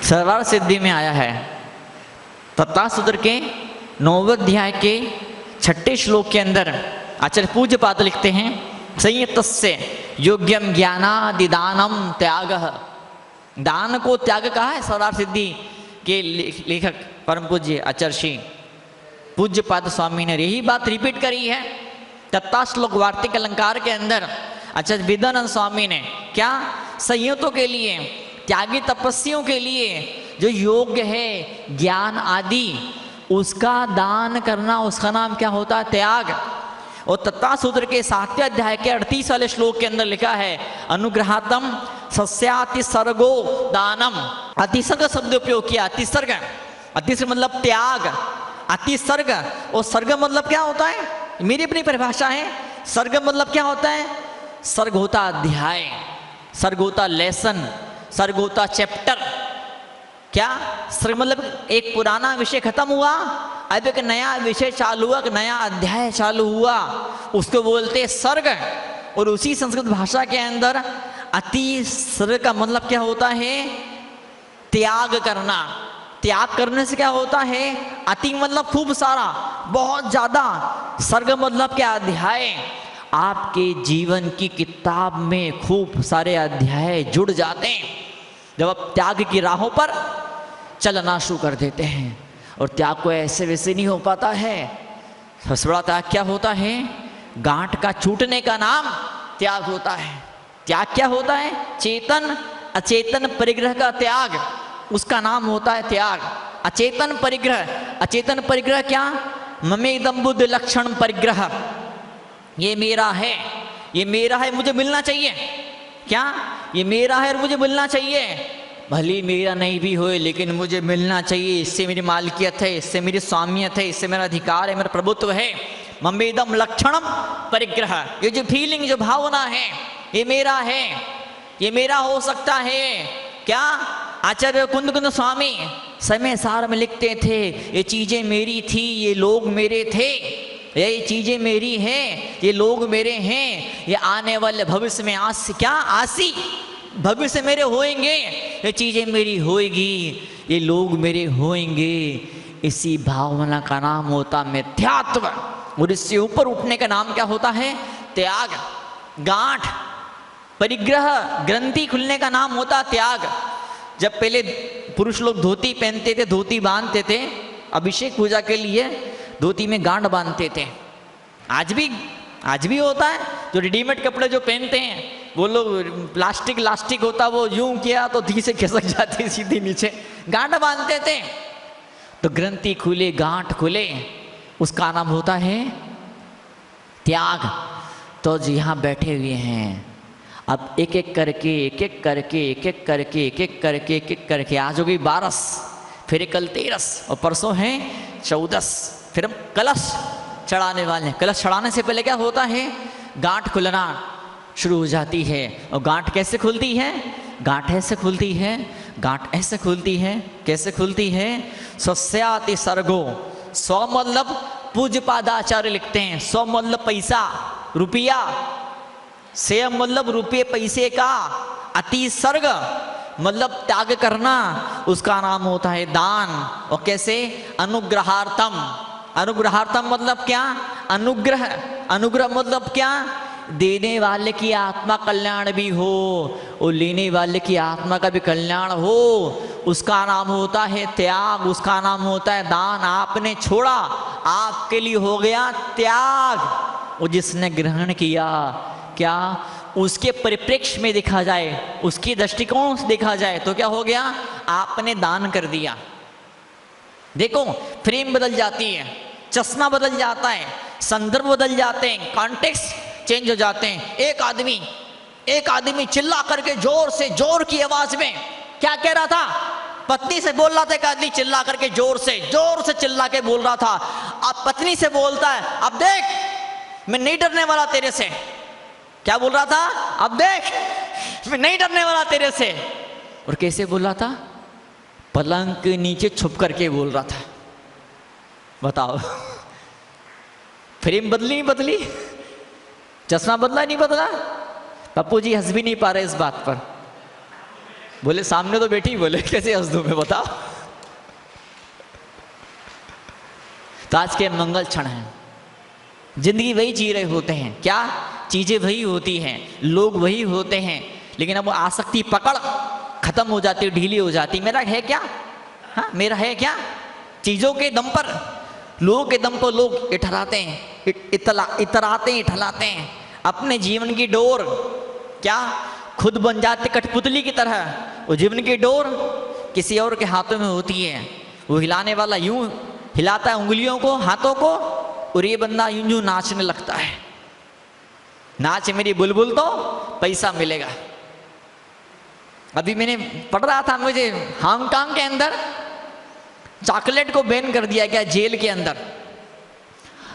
सर्वार्थ सिद्धि में आया है। तत्ता सूत्र के 9वें अध्याय के 6ठे श्लोक के अंदर आचार्य पूज्य पाद लिखते हैं, संयतस्य योग्यम ज्ञानादिदानम त्यागः। दान को त्याग कहा है सर्वार्थ सिद्धि के लेखक परम पूज्य आचार्य श्री पूज्य पाद स्वामी ने यही बात रिपीट करी है। तत्ता श्लोक वार्तिक अलंकार के अंदर आचार्य वेदांत स्वामी ने क्या संयतों के लिए, त्यागी तपस्वियों के लिए जो योग्य है ज्ञान आदि, उसका दान करना, उसका नाम क्या होता है? त्याग। और तत्ता सूत्र के 7वें अध्याय के 38 वाले श्लोक के अंदर लिखा है, अनुग्रहातम सस्यातिसर्गो दानम। अतिसर्ग शब्द उपयोग किया। अतिसर्ग, अतिसर्ग मतलब त्याग, अतिसर्ग। और सर्ग मतलब क्या होता है? मेरी अपनी परिभाषा है। सर्ग मतलब क्या होता है? सर्ग होता अध्याय, सर्ग होता लेसन, सर्ग होता चैप्टर। क्या सर्ग मतलब एक पुराना विषय खत्म हुआ, अब एक नया विषय चालू हुआ, एक नया अध्याय चालू हुआ, उसको बोलते सर्ग। और उसी संस्कृत भाषा के अंदर अति सर्ग का मतलब क्या होता है? त्याग करना। त्याग करने से क्या होता है? अति मतलब खूब सारा, बहुत ज्यादा। सर्ग मतलब क्या? अध्याय। आपके जीवन की किताब में खूब सारे अध्याय जुड़ जाते हैं जब आप त्याग की राहों पर चलना शुरू कर देते हैं। और त्याग को ऐसे वैसे नहीं हो पाता है। सबसे बड़ा त्याग क्या होता है? गांठ का छूटने का नाम त्याग होता है। त्याग क्या होता है? चेतन अचेतन परिग्रह का त्याग, उसका नाम होता है त्याग। अचेतन परिग्रह, अचेतन परिग्रह क्या? ममेदम बुद्ध लक्षण परिग्रह। ये मेरा है, ये मेरा है, मुझे मिलना चाहिए। क्या? ये मेरा है और मुझे मिलना चाहिए। भले मेरा नहीं भी होए लेकिन मुझे मिलना चाहिए, इससे मेरी मालकियत है, इससे मेरी स्वामियत है, इससे मेरा अधिकार है, मेरा प्रभुत्व है। ममेदम लक्षणम परिग्रह, ये जो फीलिंग, जो भावना है, ये मेरा है, ये मेरा हो सकता है। क्या? आचार्य कुंद स्वामी समय सार में लिखते थे, ये चीजें मेरी थी, ये लोग मेरे थे, ये चीजें मेरी हैं, ये लोग मेरे हैं, ये आने वाले भविष्य में क्या आसी भविष्य मेरे होएंगे, ये चीजें मेरी होएगी, ये लोग मेरे होएंगे। इसी भावना का नाम होता मिथ्यात्व। और इससे ऊपर उठने का नाम क्या होता है? त्याग। गांठ परिग्रह, ग्रंथि खुलने का नाम होता त्याग। जब पहले पुरुष लोग धोती पहनते थे, धोती बांधते थे, अभिषेक पूजा के लिए धोती में गांठ बांधते थे। आज भी होता है। जो रेडीमेड कपड़े जो पहनते हैं वो लोग प्लास्टिक होता, वो यूं किया तो धी से खिसक जाती सीधी नीचे, गांठ बांधते थे। तो ग्रंथि खुले, गांठ खुले, उसका नाम होता है त्याग। तो जो यहाँ बैठे हुए हैं, अब एक एक करके आज हो गई 12, फिर कल 13 और परसों है 14। फिर हम कलश चढ़ाने वाले हैं। कलश चढ़ाने से पहले क्या होता है? गांठ खुलना शुरू हो जाती है। और गांठ कैसे खुलती है? गांठ ऐसे खुलती है, गांठ ऐसे खुलती है। कैसे खुलती है? स्वस्याति सर्गो। स्व मतलब पूज्य पादाचार्य लिखते हैं, स्व मतलब पैसा, रुपया। से मतलब रुपये पैसे का। अति सर्ग मतलब त्याग करना, उसका नाम होता है दान। और कैसे? अनुग्रहार्थम। अनुग्रहार्थम मतलब क्या? अनुग्रह। अनुग्रह मतलब क्या? देने वाले की आत्मा कल्याण भी हो और लेने वाले की आत्मा का भी कल्याण हो, उसका नाम होता है त्याग, उसका नाम होता है दान। आपने छोड़ा, आपके लिए हो गया त्याग। और जिसने ग्रहण किया, क्या उसके परिप्रेक्ष्य में देखा जाए, उसकी दृष्टिकोण से देखा जाए तो क्या हो गया? आपने दान कर दिया। देखो, फ्रेम बदल जाती है, चश्मा बदल जाता है, संदर्भ बदल जाते हैं, कॉन्टेक्स्ट चेंज हो जाते हैं। एक आदमी चिल्ला करके जोर की आवाज में क्या कह रहा था? पत्नी से बोल रहा था। एक आदमी चिल्ला करके जोर से चिल्ला के बोल रहा था। अब पत्नी से बोलता है, अब देख मैं नहीं डरने वाला तेरे से। क्या बोल रहा था? अब देख मैं नहीं डरने वाला तेरे से। और कैसे बोल रहा था? पलंग के नीचे छुप करके बोल रहा था। बताओ, फ्रेम बदली नहीं बदली? चश्मा बदला नहीं बदला? पप्पू जी हंस भी नहीं पा रहे इस बात पर। बोले सामने तो बैठी, बोले कैसे हंस दूं मैं, बताओ। तो आज के मंगल क्षण हैं, जिंदगी वही जी रहे होते हैं, क्या चीजें वही होती हैं, लोग वही होते हैं, लेकिन अब आसक्ति पकड़ खत्म हो जाती है, ढीली हो जाती। मेरा है क्या, हाँ मेरा है क्या, चीजों के दम पर, लोगों के दम पर लोग इठलाते हैं, इतराते हैं, इठलाते हैं अपने जीवन की डोर, क्या खुद बन जाते कठपुतली की तरह। वो जीवन की डोर किसी और के हाथों में होती है, वो हिलाने वाला यूं हिलाता है उंगलियों को, हाथों को, और ये बंदा यूं यूं नाचने लगता है। नाच मेरी बुलबुल तो पैसा मिलेगा। अभी मैंने पढ़ रहा था, मुझे हांगकांग के अंदर चॉकलेट को बैन कर दिया गया जेल के अंदर।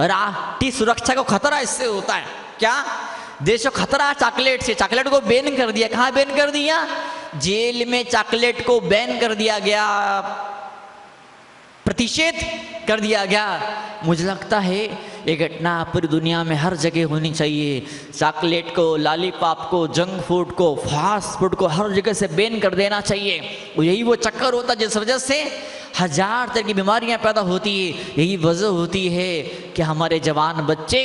राष्ट्रीय सुरक्षा को खतरा इससे होता है, क्या देश को खतरा चॉकलेट से, चॉकलेट को बैन कर दिया। कहाँ बैन कर दिया? जेल में चॉकलेट को बैन कर दिया गया, प्रतिषेध कर दिया गया। मुझे लगता है ये घटना पूरी दुनिया में हर जगह होनी चाहिए। चॉकलेट को, लॉलीपॉप को, जंक फूड को, फास्ट फूड को हर जगह से बैन कर देना चाहिए। यही वो चक्कर होता है जिस वजह से हजार तरह की बीमारियां पैदा होती है। यही वजह होती है कि हमारे जवान बच्चे,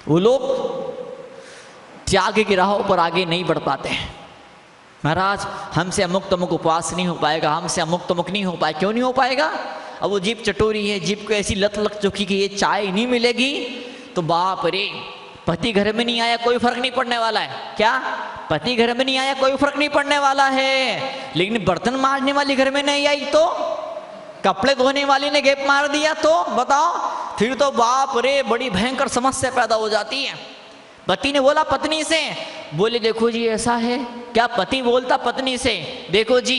वो लोग त्याग की राहों पर आगे नहीं बढ़ पाते हैं। महाराज हमसे अमुक तमुक उपवास नहीं हो पाएगा, हमसे अमुक तमुक नहीं हो पाएगा। क्यों नहीं हो पाएगा? अब वो जीप चटोरी है, जीप को ऐसी लत लग चुकी कि ये चाय नहीं मिलेगी तो बाप रे, पति घर में नहीं आया कोई फर्क नहीं पड़ने वाला है। क्या पति घर में नहीं आया कोई फर्क नहीं पड़ने वाला है, लेकिन बर्तन मारने वाली घर में नहीं आई तो, कपड़े धोने वाली ने गैप मार दिया तो बताओ, फिर तो बाप रे बड़ी भयंकर समस्या पैदा हो जाती है। पति ने बोला पत्नी से, बोले देखो जी ऐसा है। क्या पति बोलता पत्नी से? देखो जी,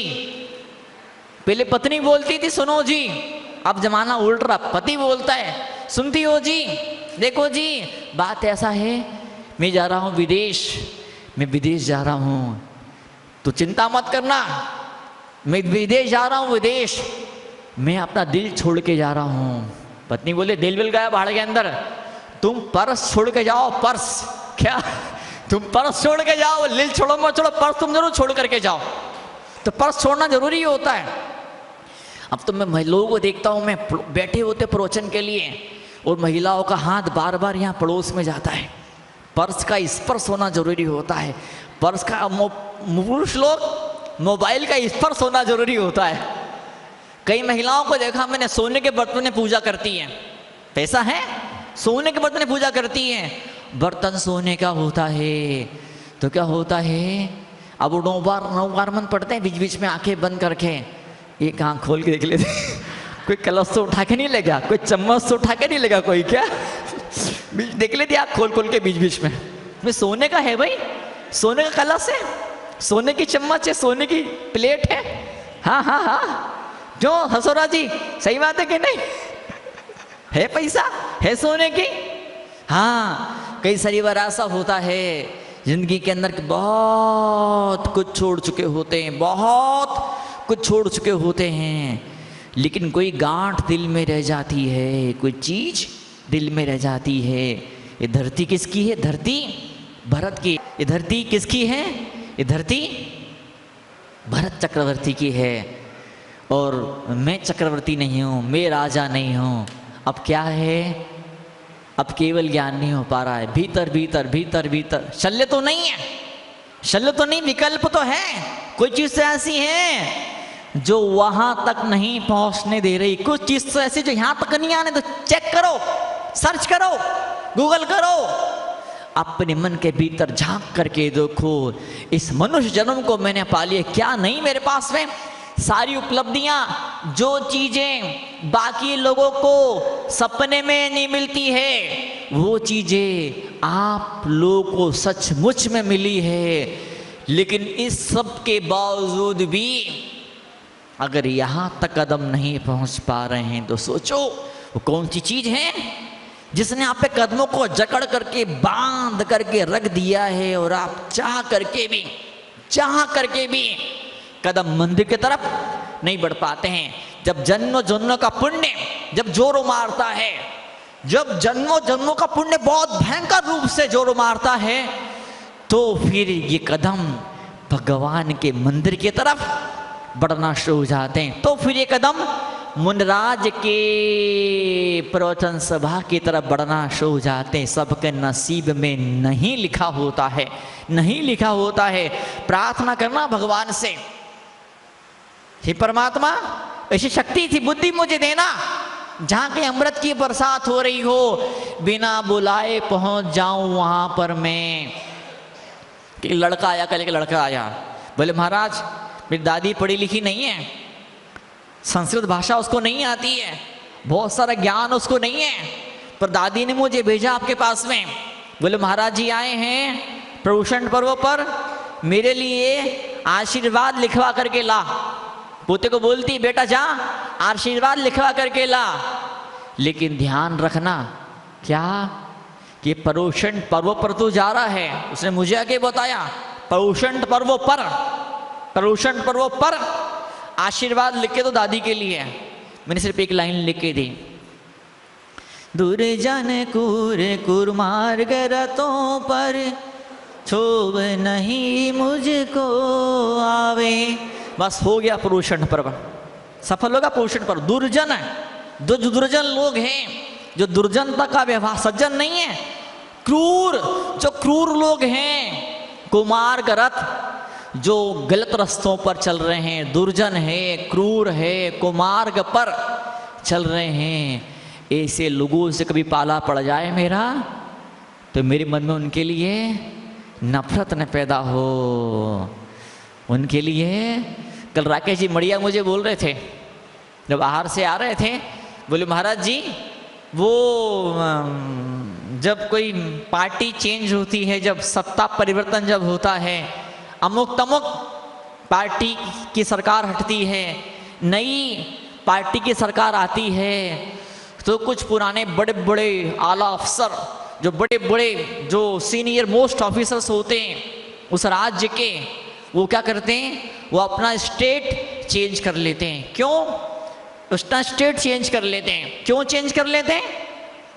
पहले पत्नी बोलती थी सुनो जी, अब जमाना उल्ट रहा, पति बोलता है सुनती हो जी, देखो जी बात ऐसा है, मैं जा रहा हूँ विदेश, मैं विदेश जा रहा हूँ, तो चिंता मत करना, मैं विदेश जा रहा हूँ, विदेश, मैं अपना दिल छोड़ के जा रहा हूँ। पत्नी बोले दिल विल गया भाड़ के अंदर, तुम पर्स छोड़ के जाओ, पर्स। क्या तुम पर्स छोड़ के जाओ, दिल छोड़ो मत छोड़ो, पर्स तुम जरूर छोड़ करके जाओ। तो पर्स छोड़ना जरूरी होता है। अब तो मैं लोगों को देखता हूँ, मैं बैठे होते प्रवचन के लिए और महिलाओं का हाथ बार बार यहाँ पड़ोस में जाता है। पर्स का स्पर्श होना जरूरी होता है। पर्स का पुरुष लोग मोबाइल का स्पर्श होना जरूरी होता है। कई महिलाओं को देखा मैंने, सोने के बर्तन में पूजा करती हैं, पैसा है सोने के बर्तन में पूजा करती हैं। बर्तन सोने का होता है तो क्या होता है, अब वो 9 बार मन पड़ते हैं, बीच बीच में आंखें बंद करके एक आंख खोल के देख लेते कोई कलश तो उठा के नहीं लेगा, कोई चम्मच तो उठा के नहीं लेगा कोई, क्या देख लेती आंख खोल खोल के बीच बीच में सोने का है भाई, सोने का कलश है, सोने की चम्मच है, सोने की प्लेट है। हाँ हाँ हाँ, जो हसोरा जी सही बात है कि नहीं? है पैसा, है सोने की। हाँ, कई सारी बार ऐसा होता है जिंदगी के अंदर बहुत कुछ छोड़ चुके होते हैं, बहुत कुछ छोड़ चुके होते हैं, लेकिन कोई गांठ दिल में रह जाती है, कोई चीज दिल में रह जाती है। ये धरती किसकी है? धरती भरत की। ये धरती किसकी है? ये धरती भरत चक्रवर्ती की है। और मैं चक्रवर्ती नहीं हूँ, मैं राजा नहीं हूँ। अब क्या है? अब केवल ज्ञान नहीं हो पा रहा है, भीतर भीतर भीतर भीतर शल्य तो नहीं है, शल्य तो नहीं, विकल्प तो है। कोई चीज तो ऐसी है जो वहां तक नहीं पहुंचने दे रही, कुछ चीज तो ऐसी जो यहां तक नहीं आने। तो चेक करो, सर्च करो, गूगल करो, अपने मन के भीतर झांक करके देखो, इस मनुष्य जन्म को मैंने पा लिया, क्या नहीं मेरे पास में सारी उपलब्धियां, जो चीजें बाकी लोगों को सपने में नहीं मिलती है, वो चीजें आप लोगों को सचमुच में मिली है। लेकिन इस सब के बावजूद भी अगर यहां तक कदम नहीं पहुंच पा रहे हैं तो सोचो वो कौन सी चीज है जिसने आप पे कदमों को जकड़ करके बांध करके रख दिया है, और आप चाह करके भी कदम मंदिर की तरफ नहीं बढ़ पाते हैं। जब जन्मों जन्मों का पुण्य जब जोरों मारता है, जब जन्मों जन्मों का पुण्य बहुत भयंकर रूप से जोरों मारता है, तो फिर ये कदम भगवान के मंदिर की तरफ बढ़ना शुरू हो जाते हैं। तो फिर ये कदम मुनराज के प्रवचन सभा की तरफ बढ़ना शुरू हो जाते हैं। सबके नसीब में नहीं लिखा होता है, नहीं लिखा होता है। प्रार्थना करना भगवान से, हे परमात्मा ऐसी शक्ति थी, बुद्धि मुझे देना, जहाँ कहीं अमृत की बरसात हो रही हो, बिना बुलाए पहुंच जाऊं वहां पर मैं। कि लड़का आया, कल एक लड़का आया, बोले महाराज मेरी दादी पढ़ी लिखी नहीं है, संस्कृत भाषा उसको नहीं आती है, बहुत सारा ज्ञान उसको नहीं है, पर दादी ने मुझे भेजा आपके पास में। बोले महाराज जी आए हैं प्रभूषण पर्व पर, मेरे लिए आशीर्वाद लिखवा करके ला। पोते को बोलती बेटा जा आशीर्वाद लिखवा करके ला, लेकिन ध्यान रखना क्या कि प्रभूषण पर्व पर तू जा रहा है। उसने मुझे आगे बताया प्रभूषण पर्व पर, प्रभूषण पर्व पर आशीर्वाद लिख के तो दादी के लिए। मैंने सिर्फ एक लाइन लिख के दी, दुर्जन कूर कुर्मार्ग रतों पर क्षोभ नहीं मुझको आवे। बस हो गया प्रभूषण पर्व, सफल होगा प्रभूषण पर्व। दुर्जन है, जो दुर्जन लोग हैं, जो दुर्जनता का व्यवहार, सज्जन नहीं है, क्रूर, जो क्रूर लोग हैं, कुमार्ग रथ, जो गलत रास्तों पर चल रहे हैं, दुर्जन है, क्रूर है, कुमार्ग पर चल रहे हैं, ऐसे लोगों से कभी पाला पड़ जाए मेरा, तो मेरे मन में उनके लिए नफरत न पैदा हो। उनके लिए कल राकेश जी मड़िया मुझे बोल रहे थे, जब बाहर से आ रहे थे, बोले महाराज जी वो जब कोई पार्टी चेंज होती है, जब सत्ता परिवर्तन जब होता है, अमुक तमुक पार्टी की सरकार हटती है, नई पार्टी की सरकार आती है, तो कुछ पुराने बड़े बड़े आला अफसर, जो बड़े बड़े जो सीनियर मोस्ट ऑफिसर्स होते हैं उस राज्य के, वो क्या करते हैं, वो अपना स्टेट चेंज कर लेते हैं। क्यों उसका स्टेट चेंज कर लेते हैं? क्यों चेंज कर लेते हैं?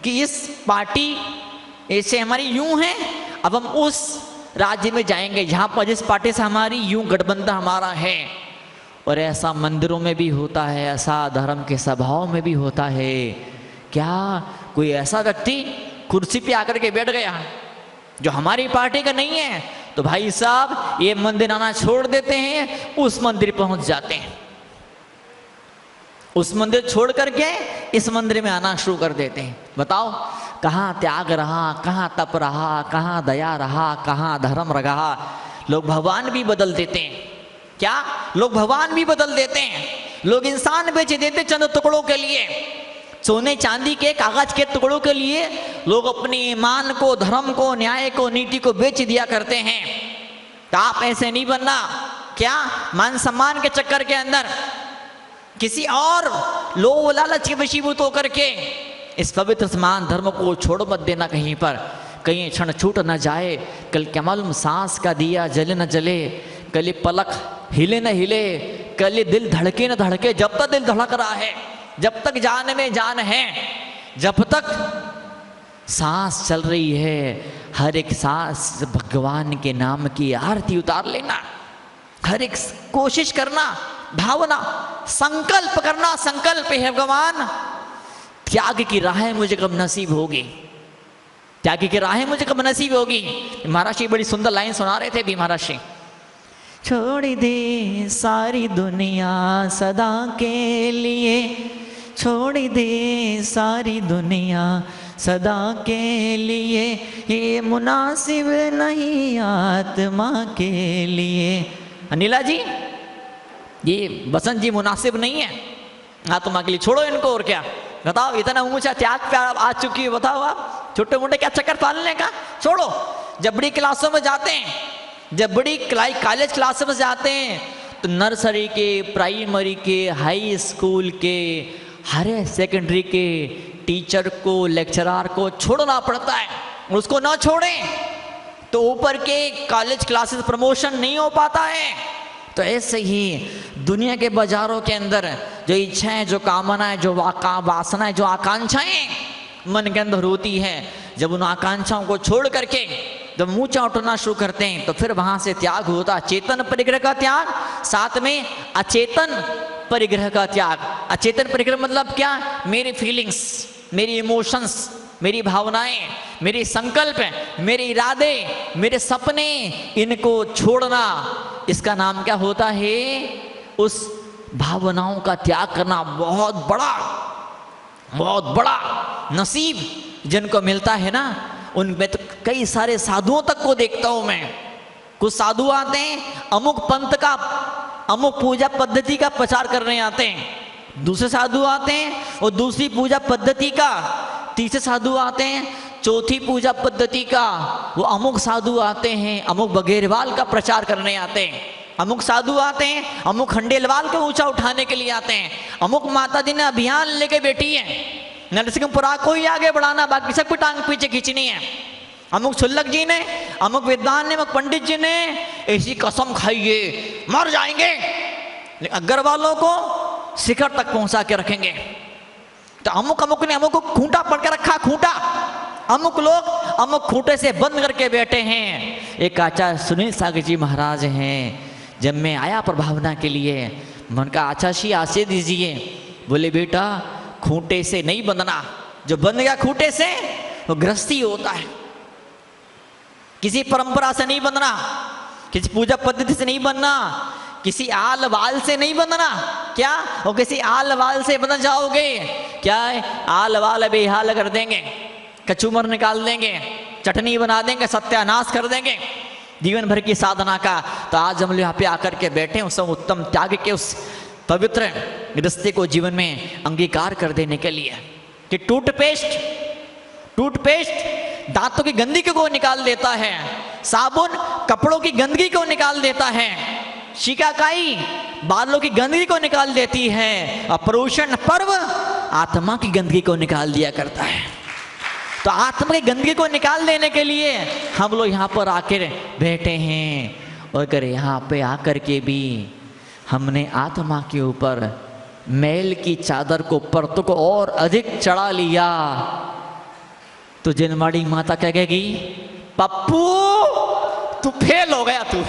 कि इस पार्टी ऐसे हमारी यूं है, अब हम उस राज्य में जाएंगे जहाँ पर जिस पार्टी से हमारी यूं गठबंधन हमारा है। और ऐसा मंदिरों में भी होता है, ऐसा धर्म के सभाओं में भी होता है। क्या कोई ऐसा व्यक्ति कुर्सी पे आकर के बैठ गया जो हमारी पार्टी का नहीं है, तो भाई साहब ये मंदिर आना छोड़ देते हैं, उस मंदिर पहुंच जाते हैं, उस मंदिर छोड़ करके इस मंदिर में आना शुरू कर देते हैं। बताओ कहाँ त्याग रहा, कहाँ तप रहा, कहाँ दया रहा, कहाँ धर्म रहा। लोग भगवान भी बदल देते हैं। क्या लोग भगवान भी बदल देते हैं? लोग इंसान बेच देते चंद टुकड़ों के लिए, सोने चांदी के कागज के टुकड़ों के लिए लोग अपने ईमान को, धर्म को, न्याय को, नीति को बेच दिया करते हैं। तो आप ऐसे नहीं बनना। क्या मान सम्मान के चक्कर के अंदर किसी और लोभ लालच के वशीभूत होकर के इस पवित्र समान धर्म को छोड़ मत देना कहीं पर, कहीं क्षण छूट न जाए। कल क्या मालूम सांस का दिया जले न जले, कल पलक हिले न हिले, कल दिल धड़के न धड़के। जब तक दिल धड़क रहा है, जब तक जान में जान है, जब तक सांस चल रही है, हर एक सांस भगवान के नाम की आरती उतार लेना। हर एक कोशिश करना, भावना, संकल्प करना, संकल्प है भगवान त्याग की राहें मुझे कब नसीब होगी, त्याग की राहें मुझे कब नसीब होगी। महाराज जी बड़ी सुंदर लाइन सुना रहे थे भी। महाराज जी छोड़ दे सारी दुनिया सदा के लिए, छोड़ दे सारी दुनिया सदा के लिए, ये मुनासिब नहीं आत्मा के लिए। अनिला जी ये बसंत जी मुनासिब नहीं है आत्मा के लिए, छोड़ो इनको। और क्या बताओ, इतना ऊंचा त्याग पे आ चुकी है, बताओ आप छोटे मोटे क्या चक्कर पालने का, छोड़ो। जब बड़ी क्लासों में जाते हैं, जब बड़ी कॉलेज क्लासों में जाते हैं, तो नर्सरी के, प्राइमरी के, हाई स्कूल के, हर सेकेंडरी के टीचर को, लेक्चरर को छोड़ना पड़ता है। उसको ना छोड़ें तो ऊपर के कॉलेज क्लासेस प्रमोशन नहीं हो पाता है। तो ऐसे ही दुनिया के बाजारों के अंदर जो इच्छाएं, जो कामनाएं, जो वासनाएं, जो आकांक्षाएं मन के अंदर होती है, जब उन आकांक्षाओं को छोड़ करके जब ऊंचा उठना शुरू करते हैं तो फिर वहां से त्याग होता, चेतन परिग्रह का त्याग, साथ में अचेतन परिग्रह का त्याग। अचेतन परिग्रह मतलब क्या? मेरी फीलिंग्स, मेरी इमोशंस, मेरी भावनाएं, मेरे संकल्प, मेरे इरादे, मेरे सपने, इनको छोड़ना, इसका नाम क्या होता है? उस भावनाओं का त्याग करना। बहुत बड़ा नसीब जिनको मिलता है ना, उनमें तो कई सारे साधुओं तक को देखता हूं मैं। कुछ साधु आते हैं अमुक पंथ का, अमुक पूजा पद्धति का प्रचार करने आते हैं, दूसरे साधु आते हैं और दूसरी पूजा पद्धति का, तीसरे साधु आते हैं चौथी पूजा पद्धति का, वो अमुक साधु आते हैं अमुक बघेरवाल का प्रचार करने आते हैं, अमुक साधु आते हैं अमुक खंडेलवाल को ऊंचा उठाने के लिए आते हैं, अमुक माता जी ने अभियान लेके बैठी है नरसिंहपुरा को ही आगे बढ़ाना, बाकी सबको टांग पीछे खींचनी है। अमुक छुल्लक जी ने, अमुक विद्वान ने, अमुक पंडित जी ने ऐसी कसम खाई है मर जाएंगे, अग्रवालों को शिखर तक पहुंचा के रखेंगे। तो अमुक ने अमुक को खूंटा पड़ के रखा, खूंटा। अमुक लोग अमुक खूंटे से बंद करके बैठे हैं। एक आचार्य सुनील सागर जी महाराज हैं, जब मैं आया प्रभावना के लिए, मन का आचार्य जी आशीर्वाद दीजिए। बोले बेटा खूंटे से नहीं बंधना, जो बंध गया खूंटे से वो गृहस्थी होता है। किसी परंपरा से नहीं बंधना, किसी पूजा पद्धति से नहीं बनना, किसी आल वाल से नहीं बंधना। क्या वो किसी आल वाल से बंध जाओगे, क्या है आल वाल बेहाल कर देंगे, कचूमर निकाल देंगे, चटनी बना देंगे, सत्यानाश कर देंगे जीवन भर की साधना का। तो आज हम लोग यहाँ पे आकर के बैठे उस उत्तम त्याग के, उस पवित्र गृहस्थी को जीवन में अंगीकार कर देने के लिए कि टूथपेस्ट दांतों की गंदगी को निकाल देता है, साबुन कपड़ों की गंदगी को निकाल देता है, शिकाकाई बालों की गंदगी को निकाल देती है, और प्रदूषण पर्व आत्मा की गंदगी को निकाल दिया करता है। तो आत्मा की गंदगी को निकाल देने के लिए हम लोग यहाँ पर आकर बैठे हैं। और अगर यहाँ पे आकर के भी हमने आत्मा के ऊपर मैल की चादर को, परतों को और अधिक चढ़ा लिया, तो जिनमाड़ी माता क्या कहेगी? पप्पू तू फेल हो गया तू।